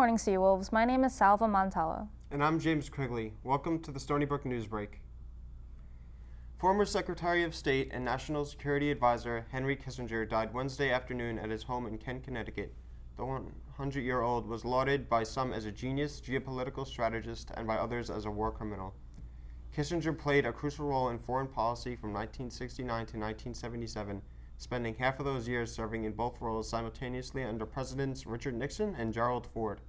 morning, Seawolves. My name is Salva Montella. And I'm James Quigley. Welcome to the Stony Brook Newsbreak. Former Secretary of State and National Security Advisor Henry Kissinger died Wednesday afternoon at his home in Kent, Connecticut. The 100-year-old was lauded by some as a genius geopolitical strategist and by others as a war criminal. Kissinger played a crucial role in foreign policy from 1969 to 1977, spending half of those years serving in both roles simultaneously under Presidents Richard Nixon and Gerald Ford.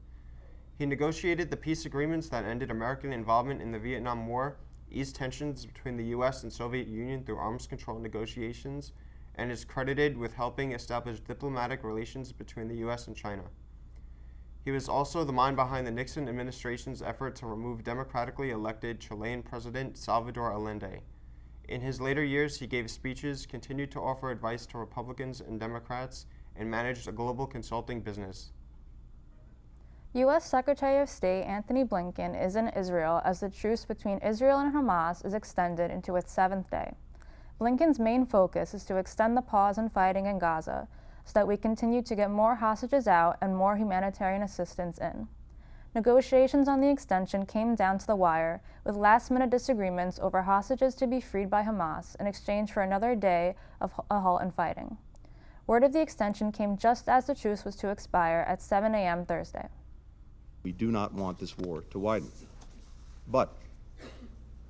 He negotiated the peace agreements that ended American involvement in the Vietnam War, eased tensions between the U.S. and Soviet Union through arms control negotiations, and is credited with helping establish diplomatic relations between the U.S. and China. He was also the mind behind the Nixon administration's effort to remove democratically elected Chilean President Salvador Allende. In his later years, he gave speeches, continued to offer advice to Republicans and Democrats, and managed a global consulting business. U.S. Secretary of State Antony Blinken is in Israel as the truce between Israel and Hamas is extended into its 7th day. Blinken's main focus is to extend the pause in fighting in Gaza so that we continue to get more hostages out and more humanitarian assistance in. Negotiations on the extension came down to the wire, with last-minute disagreements over hostages to be freed by Hamas in exchange for another day of a halt in fighting. Word of the extension came just as the truce was to expire at 7 a.m. Thursday. We do not want this war to widen. But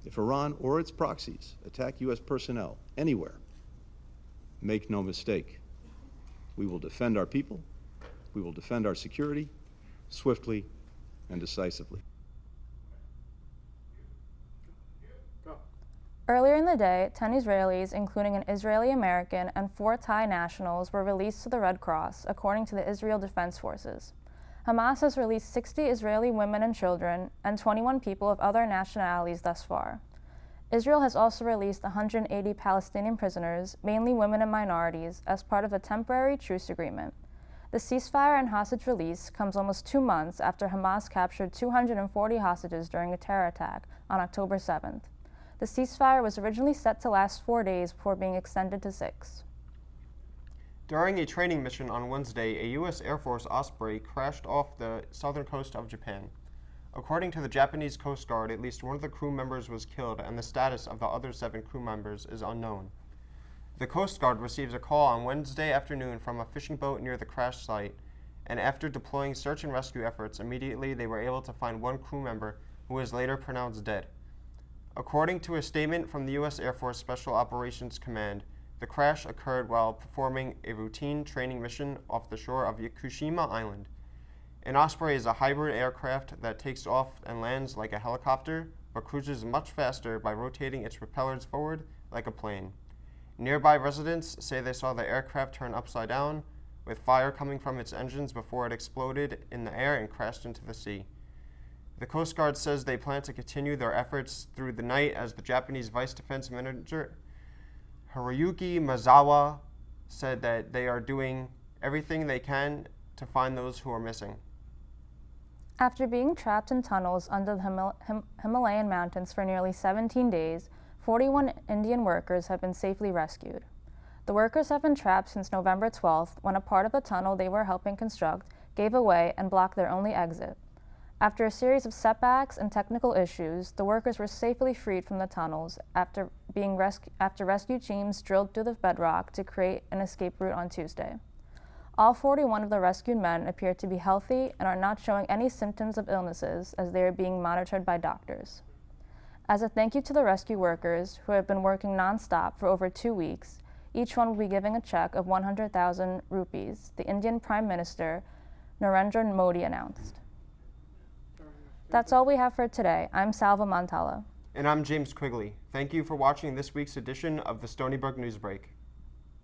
if Iran or its proxies attack U.S. personnel anywhere, make no mistake, we will defend our people, we will defend our security, swiftly and decisively. Earlier in the day, 10 Israelis, including an Israeli American and 4 Thai nationals, were released to the Red Cross, according to the Israel Defense Forces. Hamas has released 60 Israeli women and children and 21 people of other nationalities thus far. Israel has also released 180 Palestinian prisoners, mainly women and minorities, as part of a temporary truce agreement. The ceasefire and hostage release comes almost 2 months after Hamas captured 240 hostages during a terror attack on October 7th. The ceasefire was originally set to last 4 days before being extended to 6. During a training mission on Wednesday, a U.S. Air Force Osprey crashed off the southern coast of Japan. According to the Japanese Coast Guard, at least one of the crew members was killed, and the status of the other 7 crew members is unknown. The Coast Guard receives a call on Wednesday afternoon from a fishing boat near the crash site, and after deploying search and rescue efforts, immediately they were able to find 1 crew member who was later pronounced dead. According to a statement from the U.S. Air Force Special Operations Command, the crash occurred while performing a routine training mission off the shore of Yakushima Island. An Osprey is a hybrid aircraft that takes off and lands like a helicopter, but cruises much faster by rotating its propellers forward like a plane. Nearby residents say they saw the aircraft turn upside down, with fire coming from its engines before it exploded in the air and crashed into the sea. The Coast Guard says they plan to continue their efforts through the night, as the Japanese Vice Defense Manager Hiroyuki Maezawa said that they are doing everything they can to find those who are missing. After being trapped in tunnels under the Himalayan mountains for nearly 17 days, 41 Indian workers have been safely rescued. The workers have been trapped since November 12th, when a part of the tunnel they were helping construct gave away and blocked their only exit. After a series of setbacks and technical issues, the workers were safely freed from the tunnels after rescue teams drilled through the bedrock to create an escape route on Tuesday. All 41 of the rescued men appear to be healthy and are not showing any symptoms of illnesses, as they are being monitored by doctors. As a thank you to the rescue workers, who have been working non-stop for over 2 weeks, each one will be giving a check of 100,000 rupees, the Indian Prime Minister Narendra Modi announced. That's all we have for today. I'm Salva Montella. And I'm James Quigley. Thank you for watching this week's edition of the Stony Brook Newsbreak.